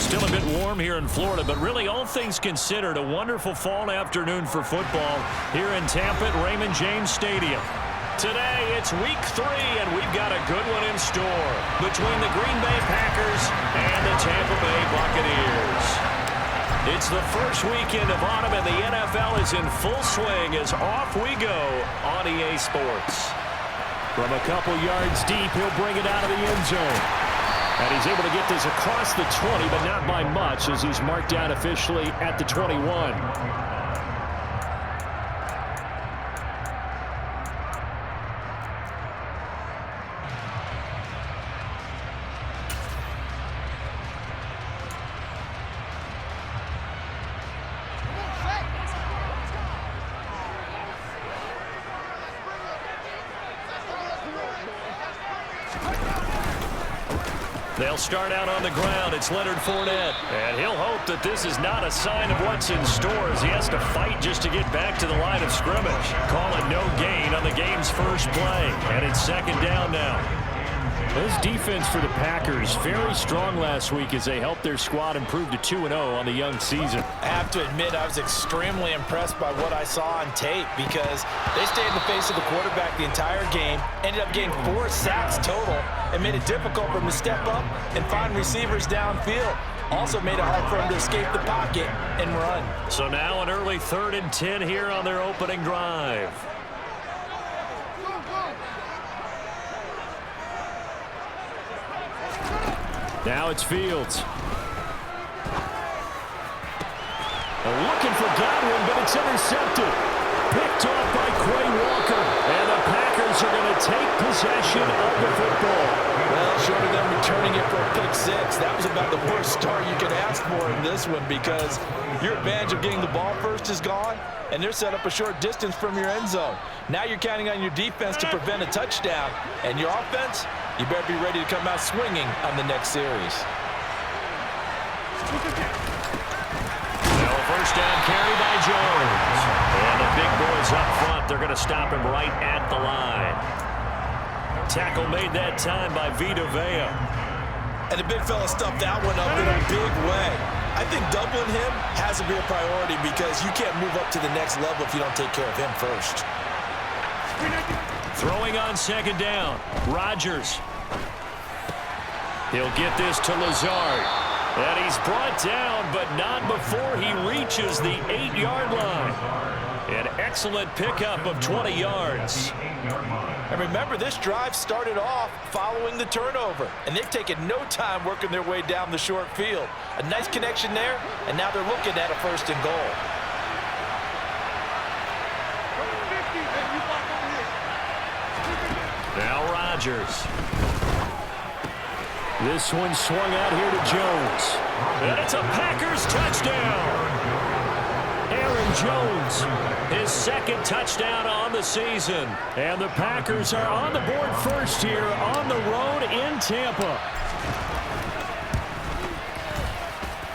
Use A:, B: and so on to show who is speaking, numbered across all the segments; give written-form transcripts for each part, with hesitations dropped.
A: Still a bit warm here in Florida, but really all things considered, a wonderful fall afternoon for football here in Tampa at Raymond James Stadium. Today, it's week 3, and we've got a good one in store between the Green Bay Packers and the Tampa Bay Buccaneers. It's the first weekend of autumn, and the NFL is in full swing as off we go on EA Sports. From a couple yards deep, he'll bring it out of the end zone. And he's able to get this across the 20, but not by much, as he's marked down officially at the 21. They'll start out on the ground. It's Leonard Fournette. And he'll hope that this is not a sign of what's in store as he has to fight just to get back to the line of scrimmage. Call it no gain on the game's first play. And it's second down now. This defense for the Packers, very strong last week as they helped their squad improve to 2-0 on the young season.
B: I have to admit I was extremely impressed by what I saw on tape because they stayed in the face of the quarterback the entire game, ended up getting 4 sacks total, and made it difficult for him to step up and find receivers downfield. Also made it hard for him to escape the pocket and run.
A: So now an early 3rd and 10 here on their opening drive. Now it's Fields. Looking for Godwin, but it's intercepted. Picked off by Quay Walker. And the Packers are going to take possession of the football.
B: Well, short of them returning it for a pick 6, that was about the worst start you could ask for in this one because your advantage of getting the ball first is gone, and they're set up a short distance from your end zone. Now you're counting on your defense to prevent a touchdown, and your offense, you better be ready to come out swinging on the next series.
A: Now a first down carry by Jones. And the big boys up front, they're going to stop him right at the line. Tackle made that time by Vita Vea.
B: And the big fella stuffed that one up in a big way. I think doubling him has to be a priority because you can't move up to the next level if you don't take care of him first.
A: Throwing on second down, Rodgers. He'll get this to Lazard. And he's brought down, but not before he reaches the 8-yard line. An excellent pickup of 20 yards.
B: And remember, this drive started off following the turnover, and they've taken no time working their way down the short field. A nice connection there, and now they're looking at a 1st and goal.
A: Now Rodgers. This one swung out here to Jones. And it's a Packers touchdown. Aaron Jones, his 2nd touchdown on the season. And the Packers are on the board first here on the road in Tampa.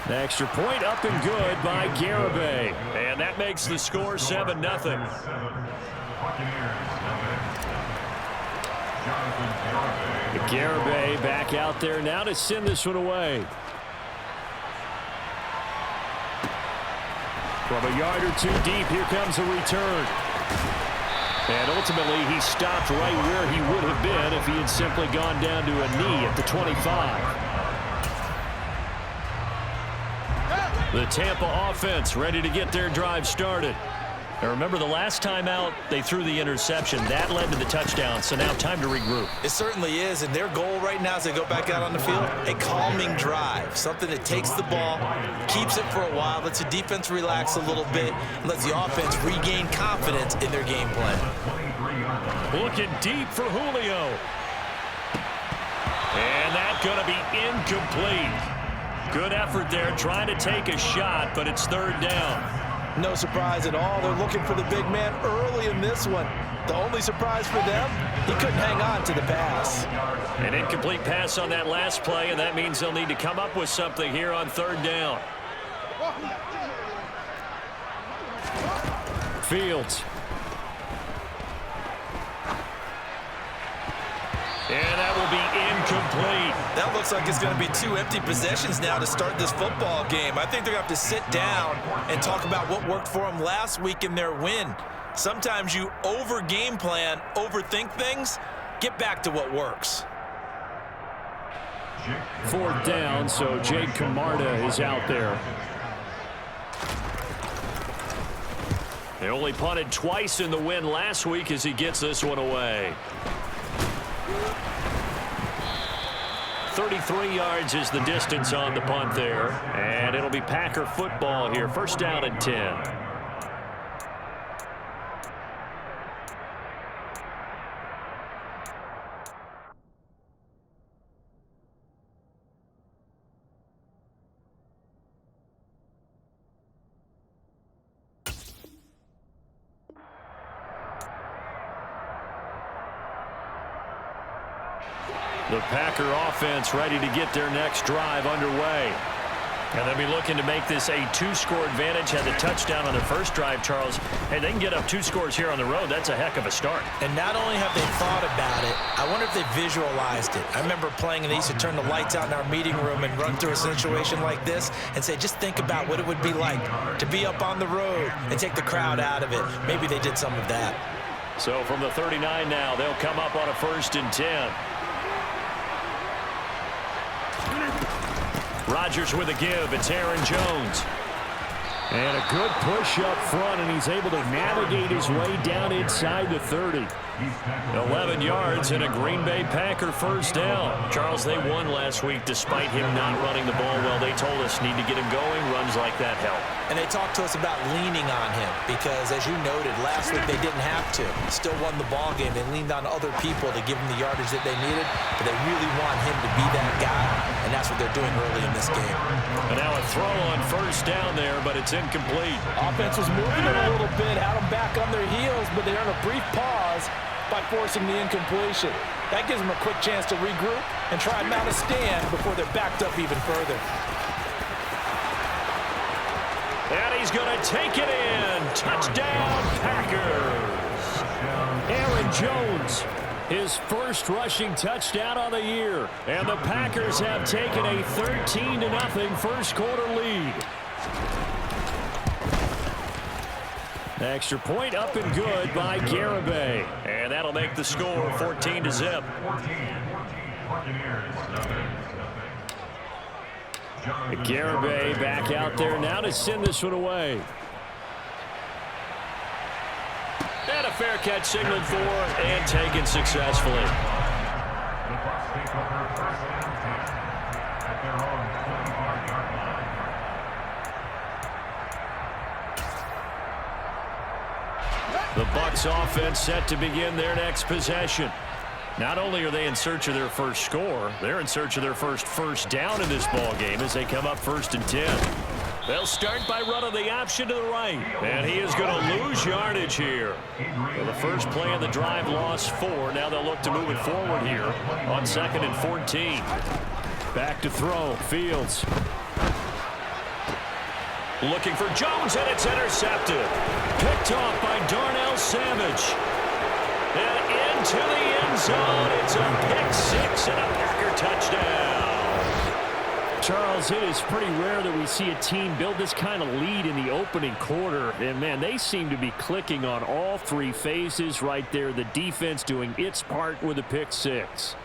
A: The extra point up and good by Garibay. And that makes the score 7-0. Garibay back out there now to send this one away. From a yard or 2 deep, here comes a return. And ultimately, he stopped right where he would have been if he had simply gone down to a knee at the 25. The Tampa offense ready to get their drive started. Now remember, the last time out, they threw the interception. That led to the touchdown, so now time to regroup.
B: It certainly is, and their goal right now as they go back out on the field, a calming drive, something that takes the ball, keeps it for a while, lets the defense relax a little bit, and lets the offense regain confidence in their game plan.
A: Looking deep for Julio. And that's going to be incomplete. Good effort there, trying to take a shot, but it's 3rd down.
B: No surprise at all. They're looking for the big man early in this one. The only surprise for them, he couldn't hang on to the pass.
A: An incomplete pass on that last play, and that means they'll need to come up with something here on 3rd down. Fields. And that will be incomplete.
B: That looks like it's going to be 2 empty possessions now to start this football game. I think they're going to have to sit down and talk about what worked for them last week in their win. Sometimes you over-game plan, overthink things. Get back to what works.
A: 4th down, so Jake Camarda is out there. They only punted twice in the win last week as he gets this one away. 33 yards is the distance on the punt there. And it'll be Packer football here. 1st down and 10. The Packer offense ready to get their next drive underway. And they'll be looking to make this a 2-score advantage. Had the touchdown on their first drive, Charles. Hey, they can get up 2 scores here on the road. That's a heck of a start.
B: And not only have they thought about it, I wonder if they visualized it. I remember playing and they used to turn the lights out in our meeting room and run through a situation like this and say, just think about what it would be like to be up on the road and take the crowd out of it. Maybe they did some of that.
A: So from the 39 now, they'll come up on a 1st and 10. Rodgers with a give. It's Aaron Jones. And a good push up front, and he's able to navigate his way down inside the 30. 11 yards and a Green Bay Packer 1st down. Charles, they won last week despite him not running the ball well. They told us need to get him going. Runs like that help.
B: And they talked to us about leaning on him because, as you noted, last week they didn't have to. Still won the ball game. They leaned on other people to give them the yardage that they needed, but they really want him to be that guy, and that's what they're doing early in this game.
A: And now a throw on 1st down there, but it's incomplete.
B: Offense was moving it a little bit, had them back on their heels, but they earned a brief pause by forcing the incompletion. That gives them a quick chance to regroup and try and mount a stand before they're backed up even further.
A: And he's going to take it in. Touchdown, Packers. Aaron Jones, his 1st rushing touchdown on the year. And the Packers have taken a 13-0 1st quarter lead. Extra point up and good by Garibay. And that'll make the score 14-0. Garibay back out there now to send this one away. And a fair catch signaled for and taken successfully. The Bucs offense set to begin their next possession. Not only are they in search of their 1st score, they're in search of their 1st down in this ball game as they come up 1st and 10. They'll start by running the option to the right. And he is going to lose yardage here. Well, the first play of the drive lost 4. Now they'll look to move it forward here on 2nd and 14. Back to throw. Fields. Looking for Jones, and it's intercepted. Picked off by Darnell Savage. And into the end zone. It's a pick 6 and a Packer touchdown. Charles, it is pretty rare that we see a team build this kind of lead in the opening quarter. And, man, they seem to be clicking on all 3 phases right there. The defense doing its part with a pick 6.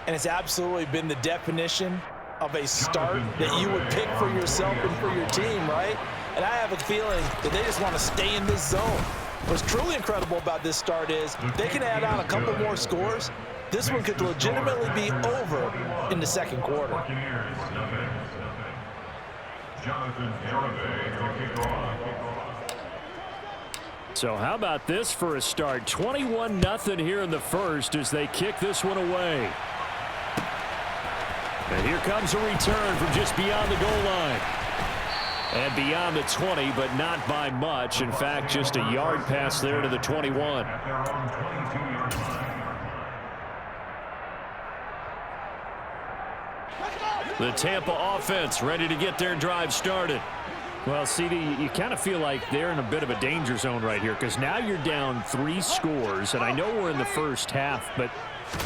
B: And it's absolutely been the definition of a start that you would pick for yourself and for your team, right? And I have a feeling that they just want to stay in this zone. What's truly incredible about this start is they can add on a couple more scores. This one could legitimately be over in the 2nd quarter.
A: So how about this for a start? 21-0 here in the 1st as they kick this one away. And here comes a return from just beyond the goal line. And beyond the 20, but not by much. In fact, just a yard pass there to the 21. The Tampa offense ready to get their drive started. Well, CD, you kind of feel like they're in a bit of a danger zone right here because now you're down 3 scores, and I know we're in the 1st half, but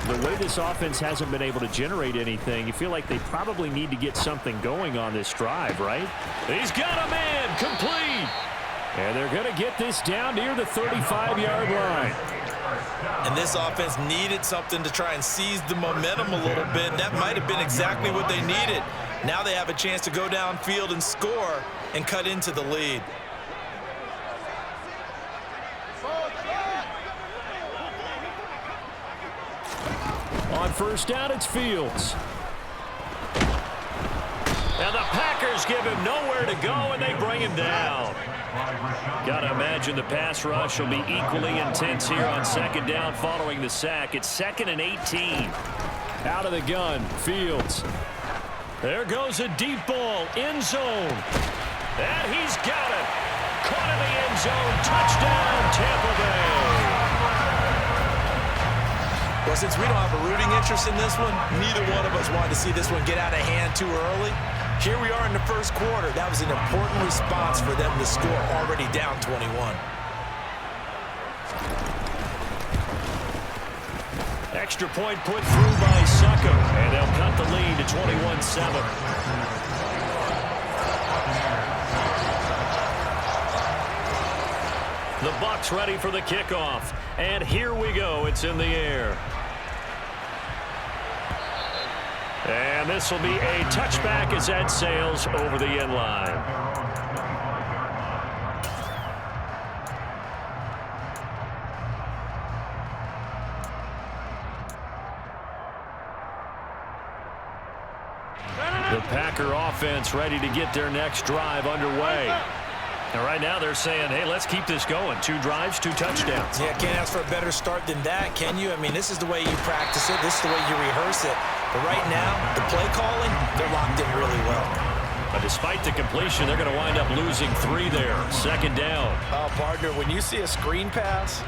A: The way this offense hasn't been able to generate anything, you feel like they probably need to get something going on this drive, right? He's got a man complete. And they're going to get this down near the 35-yard line.
B: And this offense needed something to try and seize the momentum a little bit. That might have been exactly what they needed. Now they have a chance to go downfield and score and cut into the lead.
A: On first down, it's Fields. And the Packers give him nowhere to go, and they bring him down. Got to imagine the pass rush will be equally intense here on second down following the sack. It's 2nd and 18. Out of the gun, Fields. There goes a deep ball, end zone. And he's got it. Caught in the end zone. Touchdown, Tampa Bay.
B: Well, since we don't have a rooting interest in this one, neither one of us wanted to see this one get out of hand too early. Here we are in the first quarter. That was an important response for them to score, already down 21.
A: Extra point put through by Succo, and they'll cut the lead to 21-7. The Bucs ready for the kickoff, and here we go. It's in the air. And this will be a touchback as that sails over the end line. The Packer offense ready to get their next drive underway. And right now they're saying, hey, let's keep this going. 2 drives, 2 touchdowns.
B: Yeah, can't ask for a better start than that, can you? I mean, this is the way you practice it. This is the way you rehearse it. But right now, the play calling, they're locked in really well.
A: But despite the completion, they're going to wind up losing 3 there. 2nd down.
B: Oh, partner, when you see a screen pass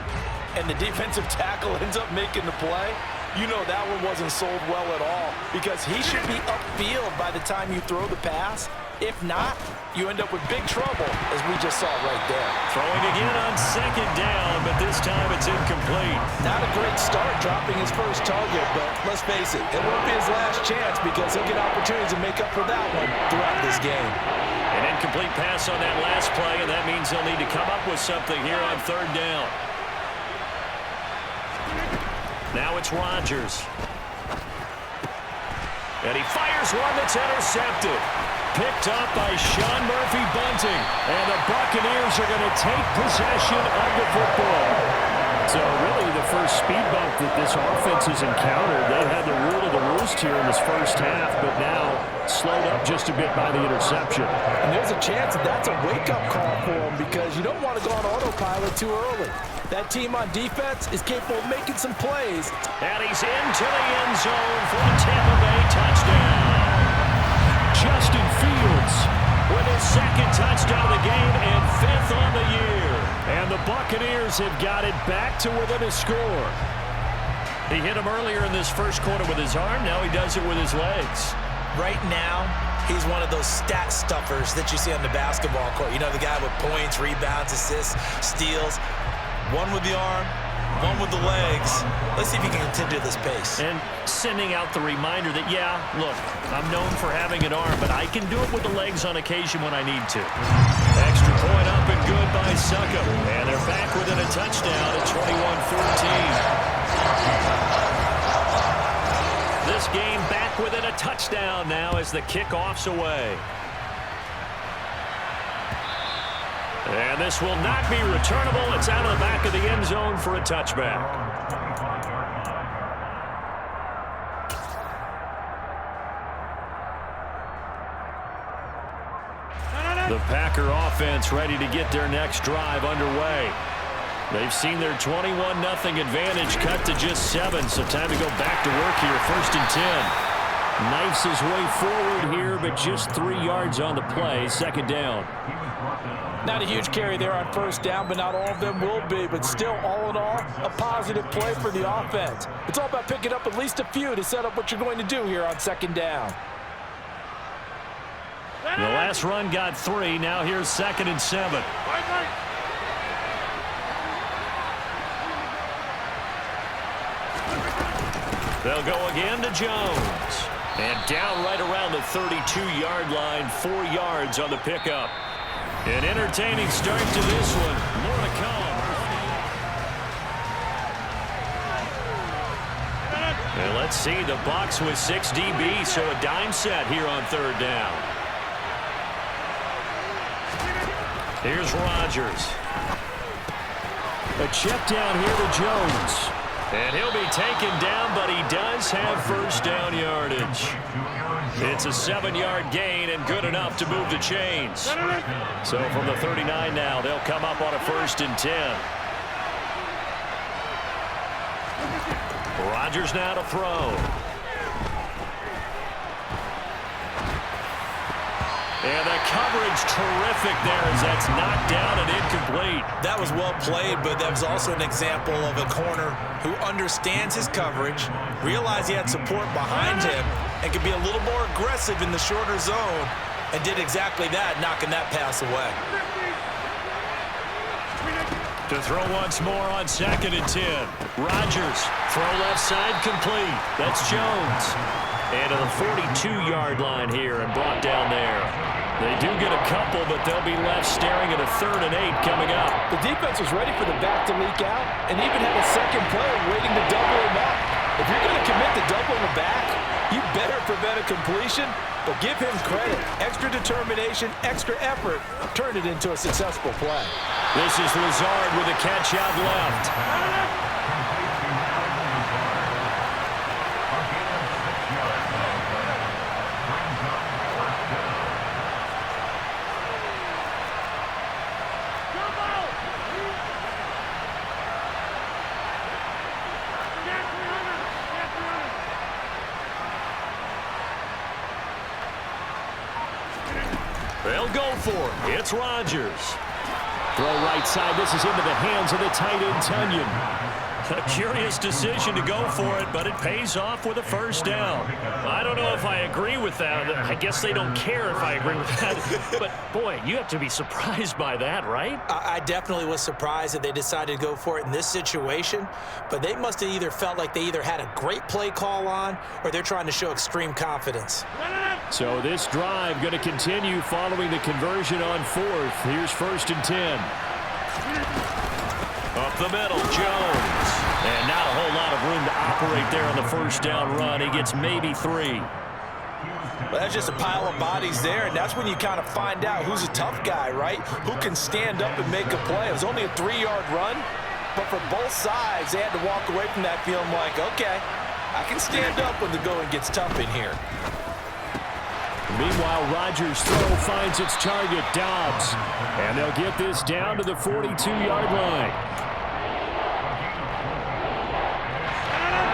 B: and the defensive tackle ends up making the play, you know that one wasn't sold well at all, because he should be upfield by the time you throw the pass. If not, you end up with big trouble, as we just saw right there.
A: Throwing again on 2nd down, but this time it's incomplete.
B: Not a great start dropping his first target, but let's face it, it won't be his last chance, because he'll get opportunities to make up for that one throughout this game.
A: An incomplete pass on that last play, and that means they'll need to come up with something here on 3rd down. Now it's Rodgers. And he fires one that's intercepted. Picked up by Sean Murphy-Bunting. And the Buccaneers are going to take possession of the football. So really the first speed bump that this offense has encountered. They had the rule of the roost here in this first half, but now slowed up just a bit by the interception.
B: And there's a chance that that's a wake-up call for them, because you don't want to go on autopilot too early. That team on defense is capable of making some plays.
A: And he's into the end zone for a Tampa Bay touchdown. Justin Fields with his 2nd touchdown of the game and 5th on the year. And the Buccaneers have got it back to within a score. He hit him earlier in this first quarter with his arm. Now he does it with his legs.
B: Right now, he's one of those stat stuffers that you see on the basketball court. You know, the guy with points, rebounds, assists, steals. One with the arm, one with the legs. Let's see if he can continue this pace.
A: And sending out the reminder that, yeah, look, I'm known for having an arm, but I can do it with the legs on occasion when I need to. Extra point up and good by Succo. And they're back within a touchdown at 21-14. This game back within a touchdown now as the kickoff's away. And this will not be returnable. It's out of the back of the end zone for a touchback. The Packer offense ready to get their next drive underway. They've seen their 21-0 advantage cut to just 7, so time to go back to work here. 1st and 10. Knifes his way forward here, but just 3 yards on the play. 2nd down.
B: Not a huge carry there on 1st down, but not all of them will be. But still, all in all, a positive play for the offense. It's all about picking up at least a few to set up what you're going to do here on 2nd down.
A: The last run got 3. Now here's 2nd and 7. They'll go again to Jones. And down right around the 32-yard line, 4 yards on the pickup. An entertaining start to this one. More to come. And let's see, the Bucs with 6 DB, so a dime set here on 3rd down. Here's Rodgers. A check down here to Jones. And he'll be taken down, but he does have 1st down yardage. It's a 7-yard gain and good enough to move the chains. So from the 39 now, they'll come up on a 1st and 10. Rodgers now to throw. And the coverage terrific there as that's knocked down and incomplete.
B: That was well played, but that was also an example of a corner who understands his coverage, realized he had support behind him, and could be a little more aggressive in the shorter zone, and did exactly that, knocking that pass away.
A: To throw once more on 2nd and 10. Rodgers, throw left side complete. That's Jones. And to the 42-yard line here and brought down there. They do get a couple, but they'll be left staring at a 3rd and 8 coming up.
C: The defense was ready for the back to leak out and even had a second player waiting to double him up. If you're going to commit to doubling the back, you better prevent a completion, but give him credit. Extra determination, extra effort turned it into a successful play.
A: This is Lazard with a catch out left. They'll go for it. It's Rodgers. Throw right side. This is into the hands of the tight end, Tunyon. A curious decision to go for it, but it pays off with a 1st down. I don't know if I agree with that. I guess they don't care if I agree with that. But, boy, you have to be surprised by that, right?
C: I definitely was surprised that they decided to go for it in this situation, but they must have either felt like they either had a great play call on or they're trying to show extreme confidence.
A: So this drive going to continue following the conversion on 4th. Here's 1st and 10. Up the middle, Jones. And not a whole lot of room to operate there on the 1st down run. He gets maybe 3.
B: Well, that's just a pile of bodies there, and that's when you kind of find out who's a tough guy, right? Who can stand up and make a play. It was only a 3-yard run, but for both sides, they had to walk away from that feeling like, okay, I can stand up when the going gets tough in here.
A: Meanwhile, Rodgers' throw finds its target, Dobbs. And they'll get this down to the 42-yard line.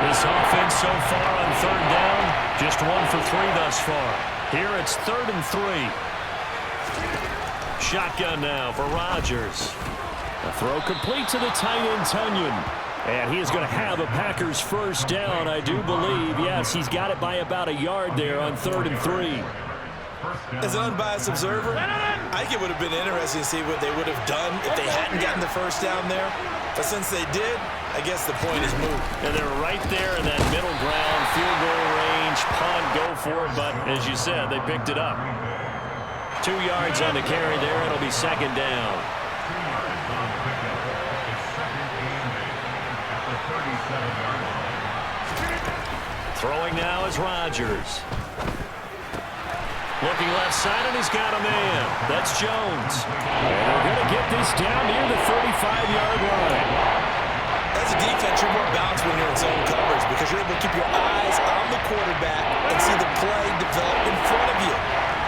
A: This offense so far on 3rd down, just 1 for 3 thus far. Here it's 3rd and 3. Shotgun now for Rodgers. A throw complete to the tight end, Tunyon. And he is going to have a Packers 1st down, I do believe. Yes, he's got it by about a yard there on 3rd and 3.
B: As an unbiased observer, I think it would have been interesting to see what they would have done if they hadn't gotten the 1st down there. But since they did, I guess the point is moved.
A: And they're right there in that middle ground, field goal range, punt, go for it. But as you said, they picked it up. 2 yards on the carry there. It'll be 2nd down. Throwing now is Rodgers. Looking left side, and he's got a man. That's Jones. And they're going to get this down near the 35-yard line.
B: As a defense, you're more balanced when you're in zone coverage because you're able to keep your eyes on the quarterback and see the play develop in front of you.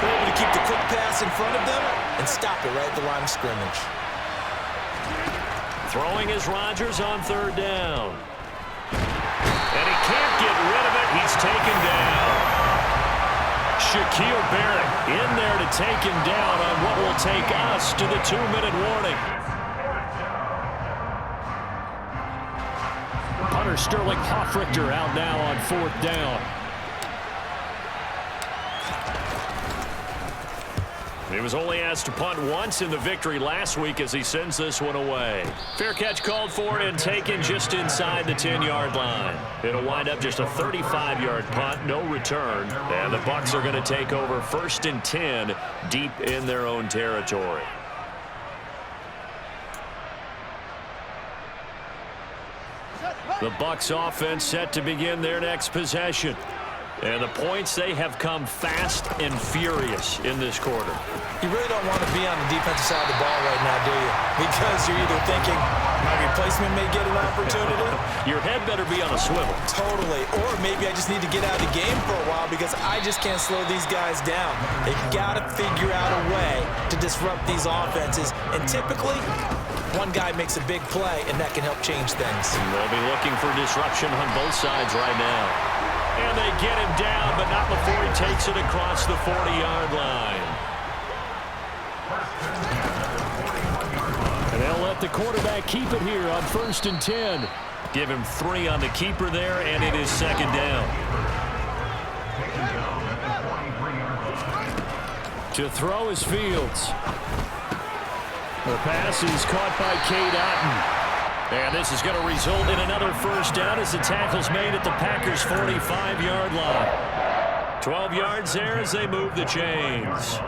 B: You're able to keep the quick pass in front of them and stop it right at the line of scrimmage.
A: Throwing is Rodgers on 3rd down. And he can't get rid of it. He's taken down. Shaquille Barrett in there to take him down on what will take us to the 2-minute warning. Punter Sterling Hoffrichter out now on 4th down. He was only asked to punt once in the victory last week as he sends this one away. Fair catch called for and taken just inside the 10-yard line. It'll wind up just a 35-yard punt, no return. And the Bucs are going to take over 1st and 10 deep in their own territory. The Bucs offense set to begin their next possession. And the points, they have come fast and furious in this quarter.
C: You really don't want to be on the defensive side of the ball right now, do you? Because you're either thinking, my replacement may get an opportunity.
A: Your head better be on a swivel.
C: Totally. Or maybe I just need to get out of the game for a while because I just can't slow these guys down. They've got to figure out a way to disrupt these offenses. And typically, one guy makes a big play, and that can help change things.
A: And they'll be looking for disruption on both sides right now. And they get him down, but not before he takes it across the 40-yard line. And they'll let the quarterback keep it here on 1st and 10. Give him 3 on the keeper there, and it is 2nd down. To throw is Fields. The pass is caught by Cade Otton. And this is going to result in another 1st down as the tackle's made at the Packers' 45-yard line. 12 yards there as they move the chains.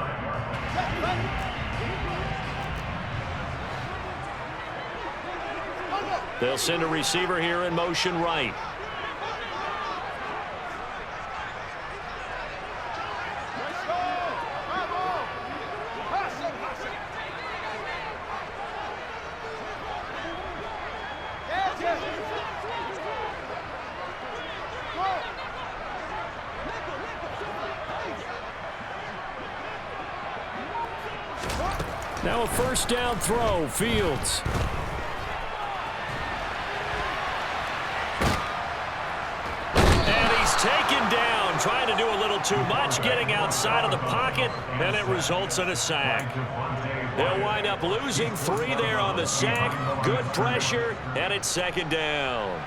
A: They'll send a receiver here in motion right. Now a 1st down throw, Fields. And he's taken down, trying to do a little too much, getting outside of the pocket, and it results in a sack. They'll wind up losing 3 there on the sack. Good pressure, and it's 2nd down.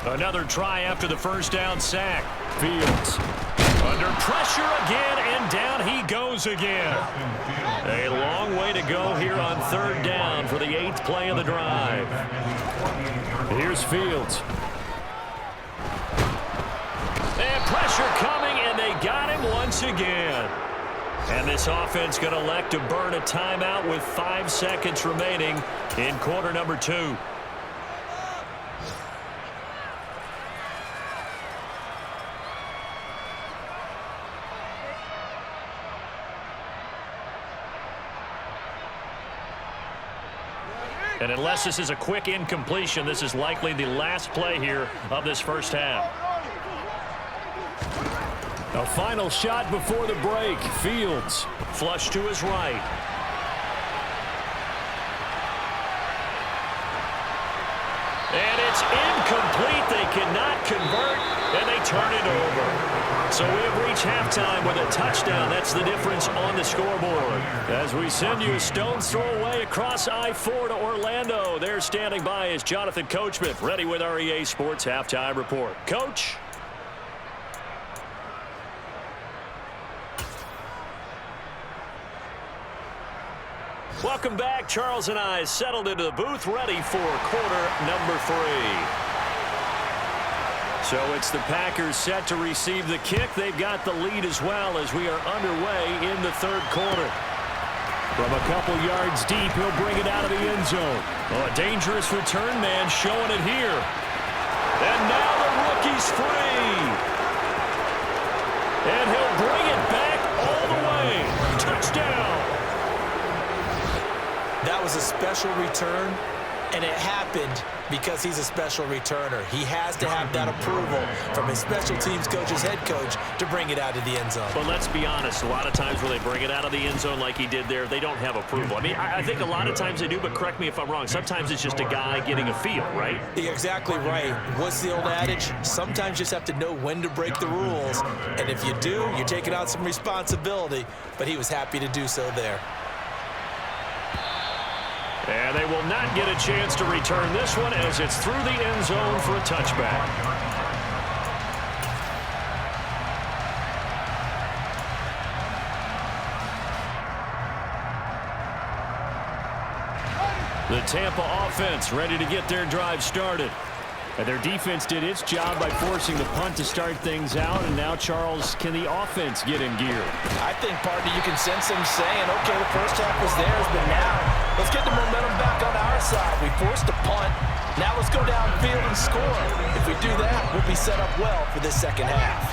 A: Another try after the 1st down sack. Fields under pressure again, and down he goes again. A long way to go here on 3rd down for the 8th play of the drive. Here's Fields. And pressure coming, and they got him once again. And this offense going to elect to burn a timeout with 5 seconds remaining in quarter number 2. And unless this is a quick incompletion, this is likely the last play here of this 1st half. A final shot before the break. Fields flush to his right. And it's incomplete. They cannot convert, and they turn it over. So we have reached halftime with a touchdown. That's the difference on the scoreboard. As we send you a stone's throw away across I-4 to Orlando. There standing by is Jonathan Coachman, ready with our EA Sports Halftime Report. Coach? Welcome back. Charles and I settled into the booth, ready for quarter number 3. So it's the Packers set to receive the kick. They've got the lead as well as we are underway in the 3rd quarter. From a couple yards deep, he'll bring it out of the end zone. Oh, a dangerous return man showing it here. And now the rookie's free. And he'll bring it back all the way. Touchdown.
C: That was a special return, and it happened because he's a special returner. He has to have that approval from his special teams coach's head coach to bring it out of the end zone.
A: But let's be honest, a lot of times when they bring it out of the end zone like he did there, they don't have approval. I mean, I think a lot of times they do, but correct me if I'm wrong. Sometimes it's just a guy getting a feel, right?
C: You're exactly right. What's the old adage? Sometimes you just have to know when to break the rules. And if you do, you're taking on some responsibility. But he was happy to do so there.
A: And they will not get a chance to return this one as it's through the end zone for a touchback. The Tampa offense ready to get their drive started. And their defense did its job by forcing the punt to start things out. And now, Charles, can the offense get in gear?
C: I think, partner, you can sense them saying, okay, the first half was theirs, but now let's get the momentum back on our side. We forced a punt. Now let's go downfield and score. If we do that, we'll be set up well for this second half.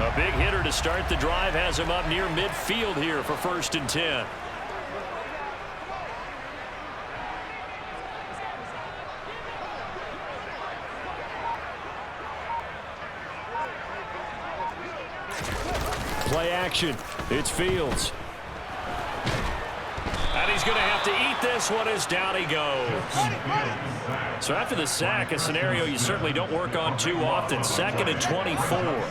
A: A big hitter to start the drive has him up near midfield here for 1st and 10. Play action. It's Fields. And he's going to have to eat this one as down he goes. So after the sack, a scenario you certainly don't work on too often. 2nd and 24.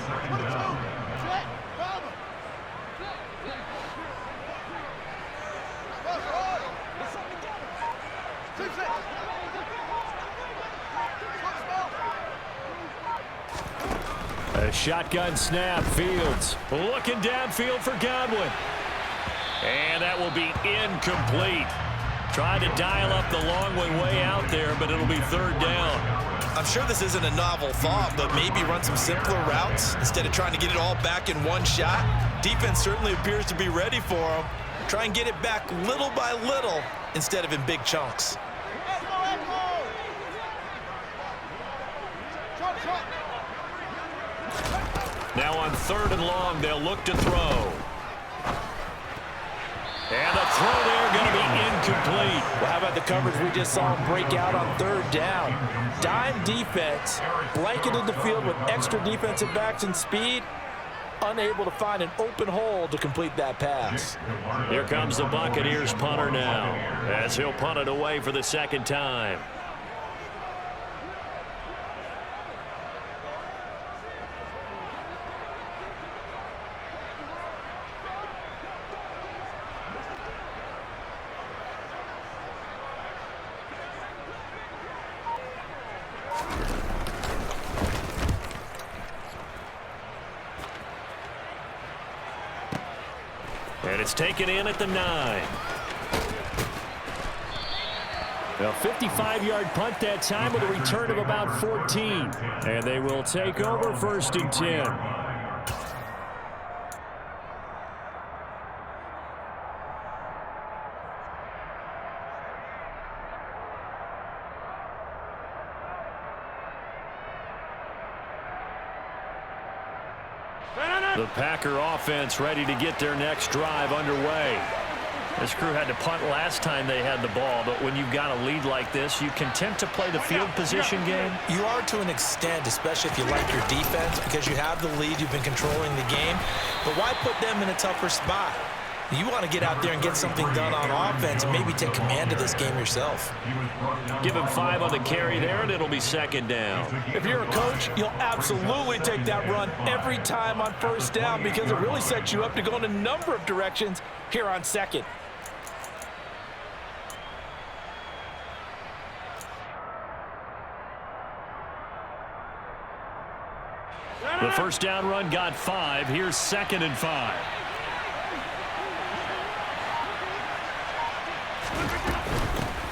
A: A shotgun snap. Fields looking downfield for Godwin. And that will be incomplete. Tried to dial up the long way out there, but it'll be 3rd down.
B: I'm sure this isn't a novel thought, but maybe run some simpler routes instead of trying to get it all back in one shot. Defense certainly appears to be ready for them. Try and get it back little by little instead of in big chunks.
A: Now on 3rd and long, they'll look to throw. And the throw there going to be incomplete.
C: Well, how about the coverage we just saw him break out on 3rd down? Dime defense, blanketed the field with extra defensive backs and speed, unable to find an open hole to complete that pass.
A: Here comes the Buccaneers punter now, as he'll punt it away for the 2nd time. And it's taken in at the 9. A 55-yard punt that time with a return of about 14. And they will take over 1st and 10. The Packer offense ready to get their next drive underway. This crew had to punt last time they had the ball, but when you've got a lead like this, you content to play the field position game?
B: You are to an extent, especially if you like your defense, because you have the lead, you've been controlling the game. But why put them in a tougher spot? You want to get out there and get something done on offense and maybe take command of this game yourself.
A: Give him 5 on the carry there, and it'll be 2nd down.
C: If you're a coach, you'll absolutely take that run every time on 1st down because it really sets you up to go in a number of directions here on 2nd.
A: The 1st down run got 5. Here's 2nd and 5.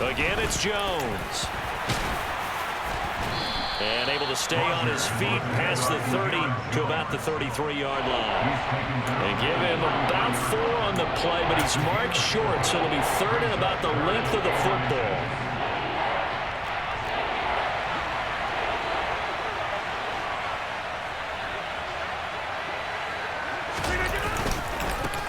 A: Again, it's Jones. And able to stay on his feet past the 30 to about the 33-yard line. They give him about 4 on the play, but he's marked short, so it'll be 3rd and about the length of the football.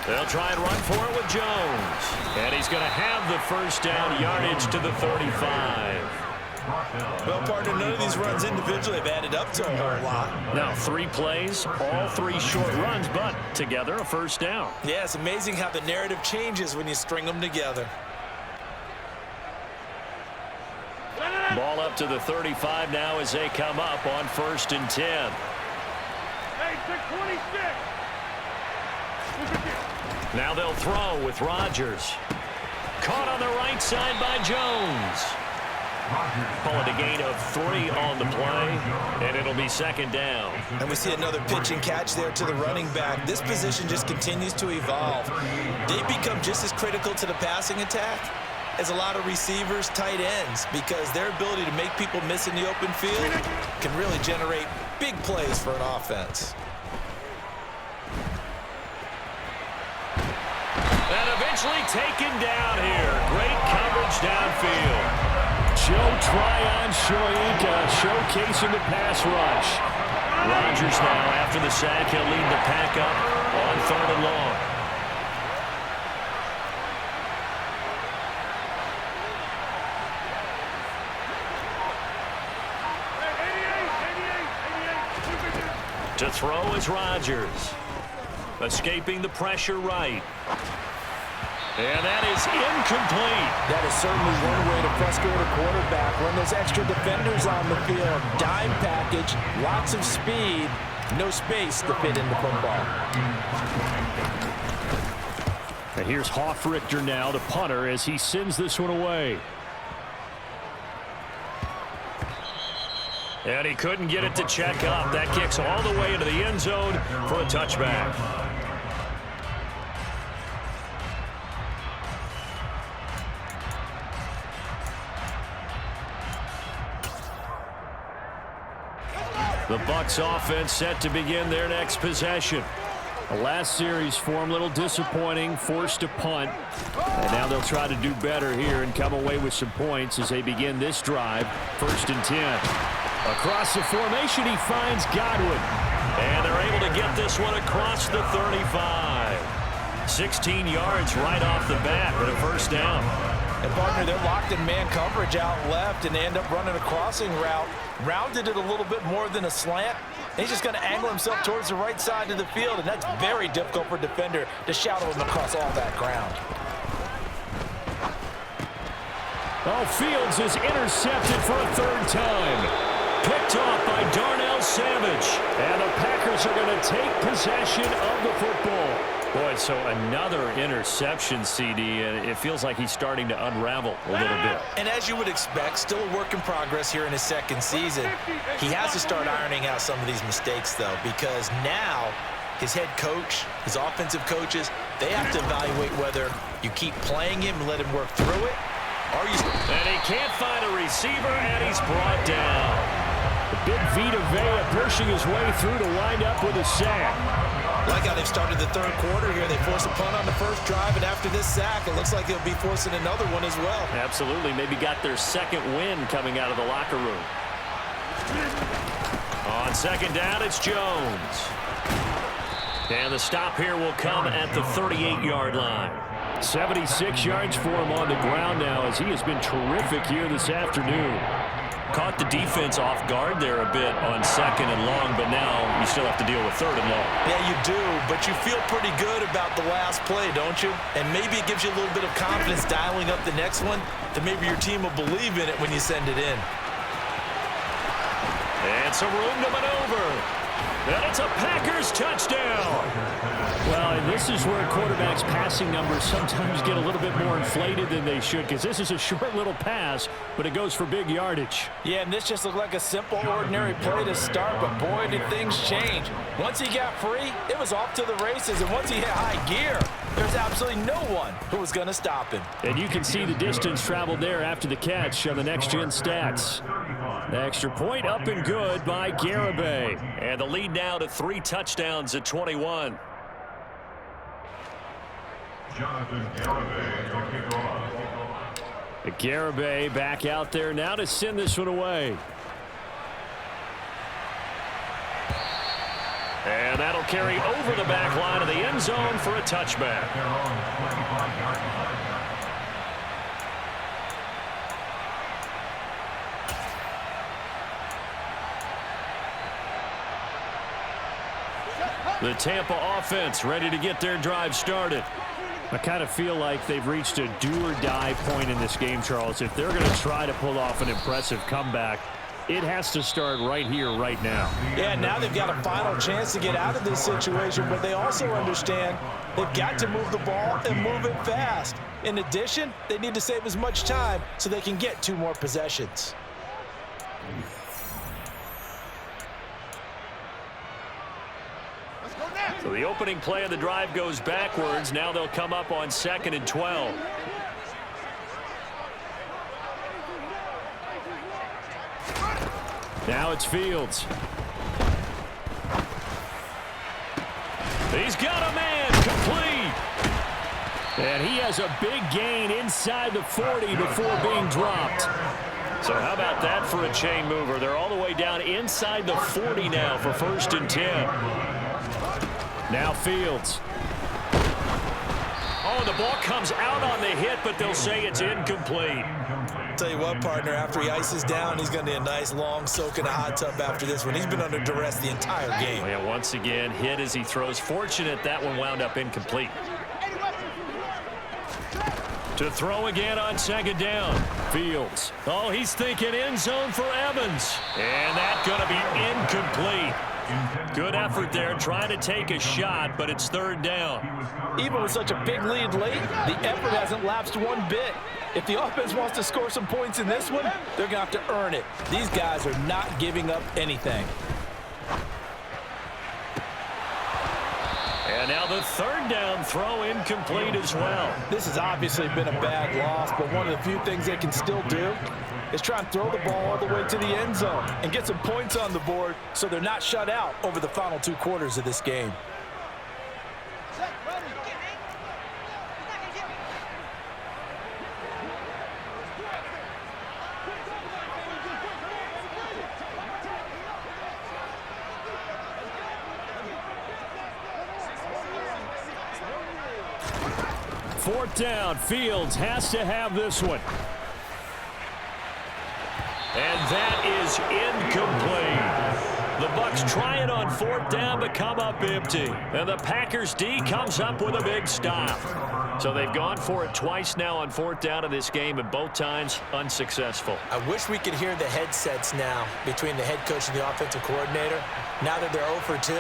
A: They'll try and run for it with Jones. And he's going to have the 1st down yardage to the 35.
B: Well, partner, none of these runs individually have added up to a whole lot.
A: Now 3 plays, all 3 short runs, but together a 1st down.
B: Yeah, it's amazing how the narrative changes when you string them together.
A: Ball up to the 35 now as they come up on 1st and 10.
D: Hey, 626.
A: Now they'll throw with Rodgers. Caught on the right side by Jones. Call it a gain of 3 on the play, and it'll be second down.
B: And we see another pitch and catch there to the running back. This position just continues to evolve. They become just as critical to the passing attack as a lot of receivers, tight ends, because their ability to make people miss in the open field can really generate big plays for an offense.
A: And eventually taken down here. Great coverage downfield. Joe Tryon-Shoyinka showcasing the pass rush. Rodgers now, after the sack, he'll lead the pack up on 3rd and long. To throw is Rodgers. Escaping the pressure right. And that is incomplete.
C: That is certainly one way to frustrate a quarterback. When there's extra defenders on the field, dime package, lots of speed, no space to fit in the football.
A: And here's Hofrichter now, the punter, as he sends this one away. And he couldn't get it to check up. That kicks all the way into the end zone for a touchback. The Bucs offense set to begin their next possession. The last series for them, a little disappointing, forced a punt. And now they'll try to do better here and come away with some points as they begin this drive. 1st and 10. Across the formation, he finds Godwin. And they're able to get this one across the 35. 16 yards right off the bat with a 1st down.
B: And, partner, they're locked in man coverage out left, and they end up running a crossing route. Rounded it a little bit more than a slant. He's just going to angle himself towards the right side of the field, and that's very difficult for a defender to shadow him across all that ground.
A: Oh, Fields is intercepted for a 3rd time. Picked off by Darnell Savage. And the Packers are going to take possession of the football. Boy, so another interception, CD, and it feels like he's starting to unravel a little bit.
B: And as you would expect, still a work in progress here in his 2nd season. He has to start ironing out some of these mistakes, though, because now his head coach, his offensive coaches, they have to evaluate whether you keep playing him and let him work through it, or you...
A: And he can't find a receiver, and he's brought down. The big Vita Vea pushing his way through to wind up with a sack.
B: Like how they've started the 3rd quarter here. They force a punt on the 1st drive, and after this sack, it looks like they'll be forcing another one as well.
A: Absolutely. Maybe got their 2nd win coming out of the locker room. On 2nd down, it's Jones. And the stop here will come at the 38-yard line. 76 yards for him on the ground now, as he has been terrific here this afternoon. Caught the defense off guard there a bit on 2nd and long, but now you still have to deal with 3rd and long.
B: Yeah, you do, but you feel pretty good about the last play, don't you? And maybe it gives you a little bit of confidence dialing up the next one that maybe your team will believe in it when you send it in.
A: And some room to maneuver. And it's a Packers touchdown. Well, and this is where quarterbacks' passing numbers sometimes get a little bit more inflated than they should, because this is a short little pass, but it goes for big yardage.
C: Yeah, and this just looked like a simple, ordinary play to start, but boy, did things change. Once he got free, it was off to the races, and once he hit high gear, there's absolutely no one who was going to stop him.
A: And you can see the distance traveled there after the catch on the next-gen stats. The extra point up and good by Garibay. And the lead now to 3 touchdowns at 21. Garibay back out there now to send this one away. And that'll carry over the back line of the end zone for a touchback. The Tampa offense ready to get their drive started. I kind of feel like they've reached a do-or-die point in this game, Charles. If they're going to try to pull off an impressive comeback, It has to start right here, right now.
C: Yeah, now they've got a final chance to get out of this situation, but they also understand they've got to move the ball and move it fast. In addition, they need to save as much time so they can get 2 more possessions.
A: So the opening play of the drive goes backwards. Now they'll come up on 2nd and 12. Now it's Fields. He's got a man complete. And he has a big gain inside the 40 before being dropped. So how about that for a chain mover? They're all the way down inside the 40 now for 1st and 10. Now Fields. Oh, the ball comes out on the hit, but they'll say it's incomplete.
C: Tell you what, partner, after he ices down, he's going to need a nice long soak in a hot tub after this one. He's been under duress the entire game.
A: Yeah, once again, hit as he throws. Fortunate that one wound up incomplete. To throw again on 2nd down. Fields. Oh, he's thinking end zone for Evans. And that's going to be incomplete. Good effort there, trying to take a shot, but it's 3rd down.
C: Even with such a big lead late, the effort hasn't lapsed one bit. If the offense wants to score some points in this one, they're going to have to earn it. These guys are not giving up anything.
A: And now the 3rd down throw incomplete as well.
C: This has obviously been a bad loss, but one of the few things they can still do is try and throw the ball all the way to the end zone and get some points on the board so they're not shut out over the final 2 quarters of this game.
A: Fourth down, Fields has to have this one. And that is incomplete. The Bucs try it on 4th down but come up empty. And the Packers D comes up with a big stop. So they've gone for it twice now on 4th down in this game, and both times unsuccessful.
C: I wish we could hear the headsets now between the head coach and the offensive coordinator. Now that they're 0 for 2,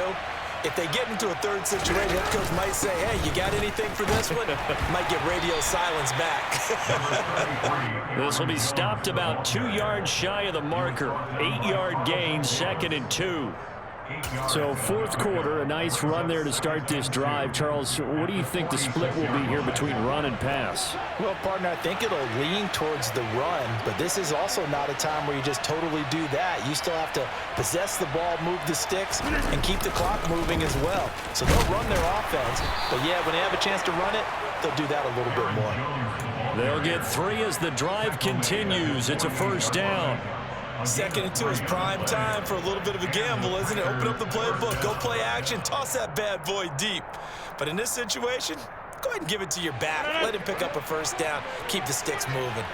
C: if they get into a 3rd situation, head coach might say, hey, you got anything for this one? Might get radio silence back.
A: This will be stopped about 2 yards shy of the marker. 8-yard gain, 2nd and 2. So 4th quarter, a nice run there to start this drive. Charles, what do you think the split will be here between run and pass?
C: Well, partner, I think it'll lean towards the run, but this is also not a time where you just totally do that. You still have to possess the ball, move the sticks, and keep the clock moving as well. So they'll run their offense, but yeah, when they have a chance to run it, they'll do that a little bit more.
A: They'll get 3 as the drive continues. It's a 1st down.
C: 2nd and 2 is prime time for a little bit of a gamble, isn't it? Open up the playbook, go play action, toss that bad boy deep. But in this situation, go ahead and give it to your back. Let him pick up a 1st down, keep the sticks moving.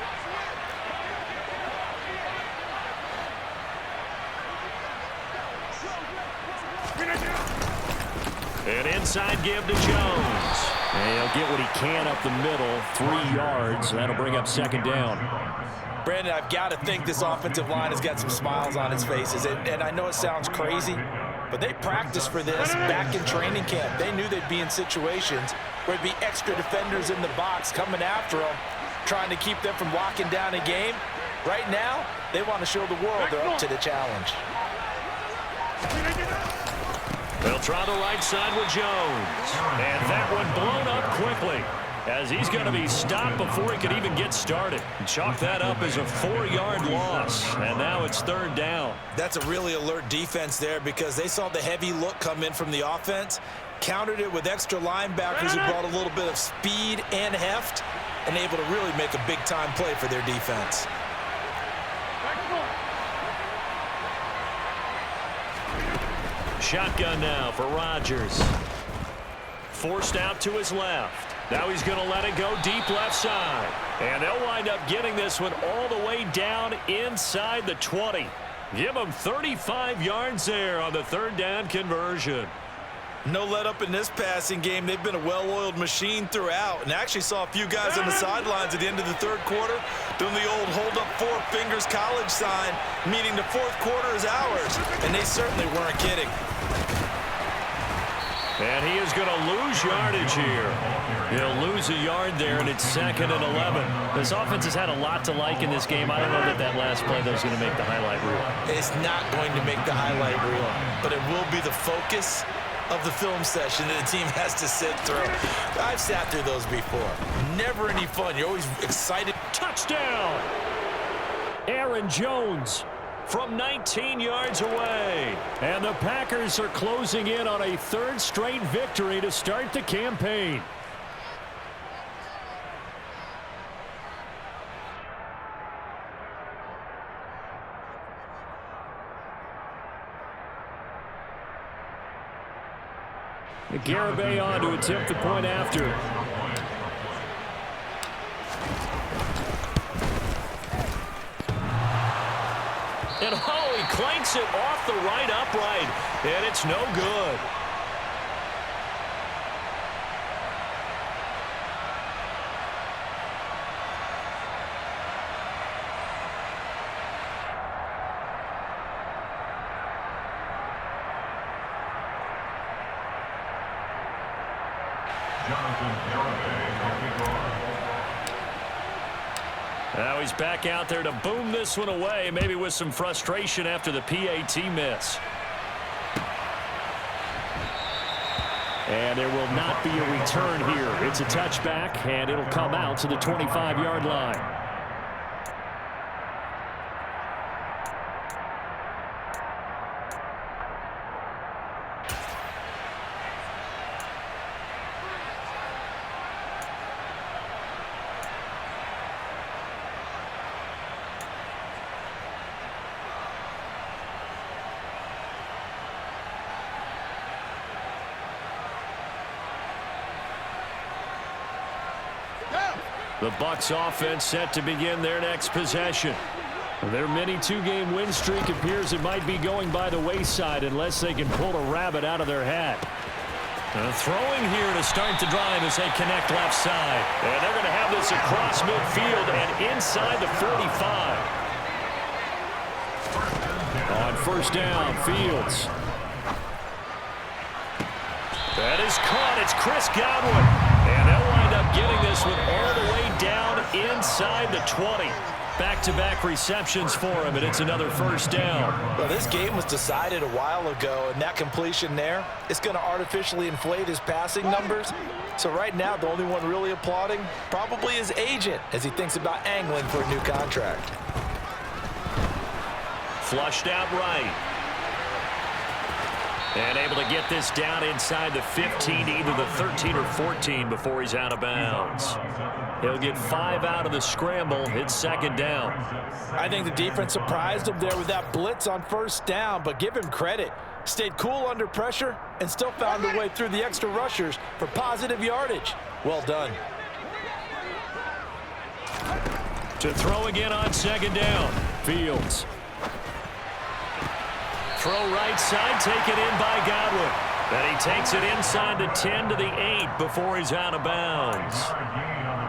A: An inside give to Jones. And he'll get what he can up the middle, 3 yards. That'll bring up 2nd down.
C: Brandon, I've got to think this offensive line has got some smiles on its faces. And I know it sounds crazy, but they practiced for this back in training camp. They knew they'd be in situations where there'd be extra defenders in the box coming after them, trying to keep them from locking down a game. Right now, they want to show the world they're up to the challenge.
A: They'll try the right side with Jones. And that one blown up quickly, as he's going to be stopped before he could even get started. Chalk that up as a 4-yard loss, and now it's 3rd down.
C: That's a really alert defense there because they saw the heavy look come in from the offense, countered it with extra linebackers who brought a little bit of speed and heft, and able to really make a big-time play for their defense.
A: Shotgun now for Rodgers. Forced out to his left. Now he's going to let it go deep left side. And they'll wind up getting this one all the way down inside the 20. Give them 35 yards there on the 3rd down conversion.
B: No let up in this passing game. They've been a well-oiled machine throughout. And actually saw a few guys on the sidelines at the end of the third quarter doing the old hold up four fingers college sign, meaning the fourth quarter is ours. And they certainly weren't kidding.
A: And he is going to lose yardage here. He'll lose a yard there, and it's 2nd and 11. This offense has had a lot to like in this game. I don't know that last play, though, is going to make the highlight reel.
B: It's not going to make the highlight reel, but it will be the focus of the film session that the team has to sit through. I've sat through those before. Never any fun. You're always excited.
A: Touchdown! Aaron Jones from 19 yards away. And the Packers are closing in on a third straight victory to start the campaign. Garibay on to attempt the point after. And he clanks it off the right upright, and it's no good. Now he's back out there to boom this one away, maybe with some frustration after the PAT miss. And there will not be a return here. It's a touchback, and it'll come out to the 25-yard line. The Bucs offense set to begin their next possession. Their mini two-game win streak appears it might be going by the wayside unless they can pull a rabbit out of their hat. Throwing here to start the drive as they connect left side. And they're going to have this across midfield and inside the 45. On first down, Fields. That is caught. It's Chris Godwin. And they'll wind up getting this one all the way down inside the 20. Back-to-back receptions for him, and it's another first down.
C: Well, this game was decided a while ago, and that completion there is going to artificially inflate his passing numbers. So right now, the only one really applauding probably his agent as he thinks about angling for a new contract.
A: Flushed out right. And able to get this down inside the 15, either the 13 or 14 before he's out of bounds. He'll get 5 out of the scramble. It's second down.
C: I think the defense surprised him there with that blitz on first down, but give him credit. Stayed cool under pressure and still found a way through the extra rushers for positive yardage. Well done.
A: To throw again on second down. Fields. Throw right side, taken in by Godwin. And he takes it inside the 10 to the 8 before he's out of bounds.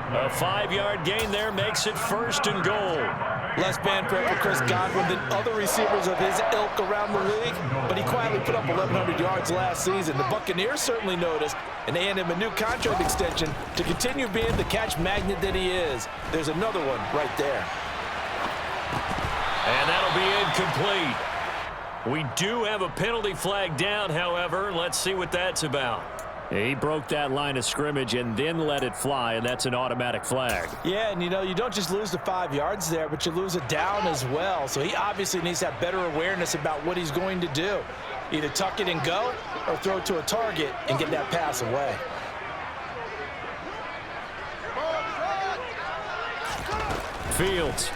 A: A 5-yard gain there makes it first and goal.
C: Less fanfare for Chris Godwin than other receivers of his ilk around the league, but he quietly put up 1,100 yards last season. The Buccaneers certainly noticed, and they handed him a new contract extension to continue being the catch magnet that he is. There's another one right there.
A: And that'll be incomplete. We do have a penalty flag down, however. Let's see what that's about. He broke that line of scrimmage and then let it fly, and that's an automatic flag.
C: Yeah, and you know, you don't just lose the 5 yards there, but you lose a down as well. So he obviously needs to have better awareness about what he's going to do. Either tuck it and go or throw it to a target and get that pass away.
A: Fields.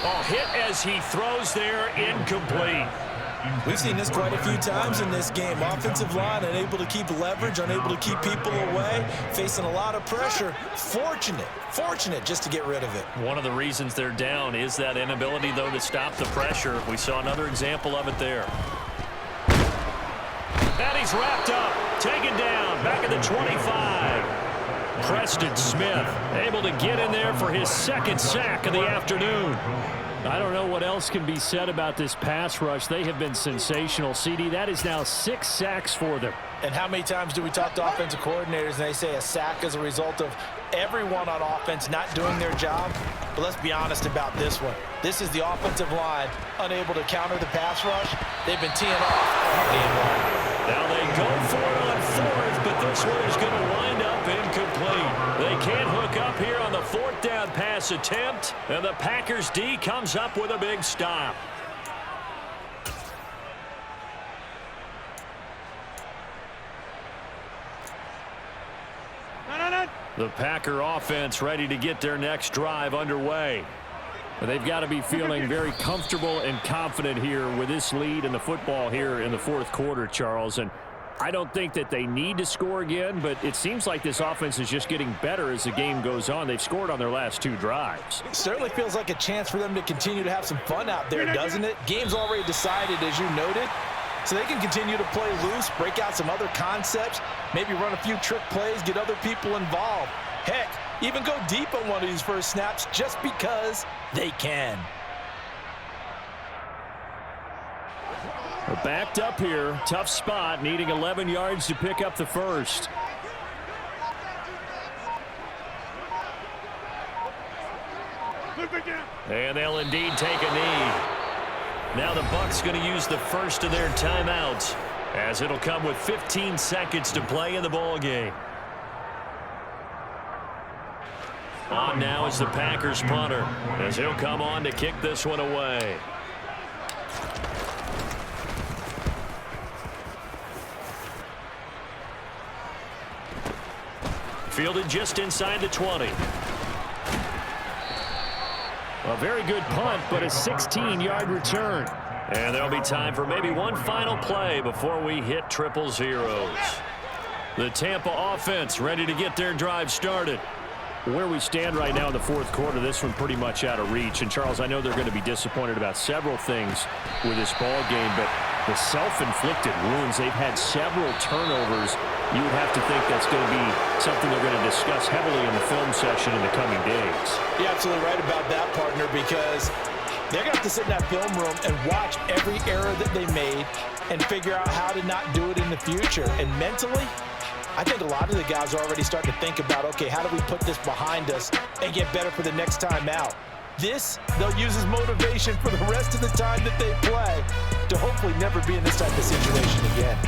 A: Oh, hit as he throws there, incomplete.
B: We've seen this quite a few times in this game. Offensive line unable to keep leverage, unable to keep people away, facing a lot of pressure. Fortunate just to get rid of it.
A: One of the reasons they're down is that inability, though, to stop the pressure. We saw another example of it there. And he's wrapped up, taken down, back at the 25. Preston Smith able to get in there for his second sack of the afternoon. I don't know what else can be said about this pass rush. They have been sensational. CD, that is now 6 sacks for them.
B: And how many times do we talk to offensive coordinators and they say a sack is a result of everyone on offense not doing their job? But let's be honest about this one. This is the offensive line unable to counter the pass rush. They've been teeing off.
A: Now they go for it on 4th, but this one is going to wind up incomplete. They can't hook up here on the 4th down pass attempt, and the Packers D comes up with a big stop. The Packer offense ready to get their next drive underway. They've got to be feeling very comfortable and confident here with this lead in the football here in the 4th quarter, Charles. And I don't think that they need to score again, but it seems like this offense is just getting better as the game goes on. They've scored on their last 2 drives.
B: It certainly feels like a chance for them to continue to have some fun out there, doesn't it? Game's already decided, as you noted, so they can continue to play loose, break out some other concepts, maybe run a few trick plays, get other people involved. Heck, even go deep on one of these first snaps just because they can.
A: We're backed up here. Tough spot, needing 11 yards to pick up the first. And they'll indeed take a knee. Now the Bucs going to use the first of their timeouts, as it'll come with 15 seconds to play in the ball game. On now is the Packers punter, as he'll come on to kick this one away. Fielded just inside the 20. A very good punt, but a 16-yard return. And there'll be time for maybe one final play before we hit 000. The Tampa offense ready to get their drive started. Where we stand right now in the 4th quarter, this one pretty much out of reach. And, Charles, I know they're going to be disappointed about several things with this ball game, but the self-inflicted wounds, they've had several turnovers. You would have to think that's going to be something they're going to discuss heavily in the film session in the coming days.
B: You're absolutely right about that, partner, because they're going to have to sit in that film room and watch every error that they made and figure out how to not do it in the future. And mentally, I think a lot of the guys are already starting to think about, okay, how do we put this behind us and get better for the next time out? This, they'll use as motivation for the rest of the time that they play to hopefully never be in this type of situation again.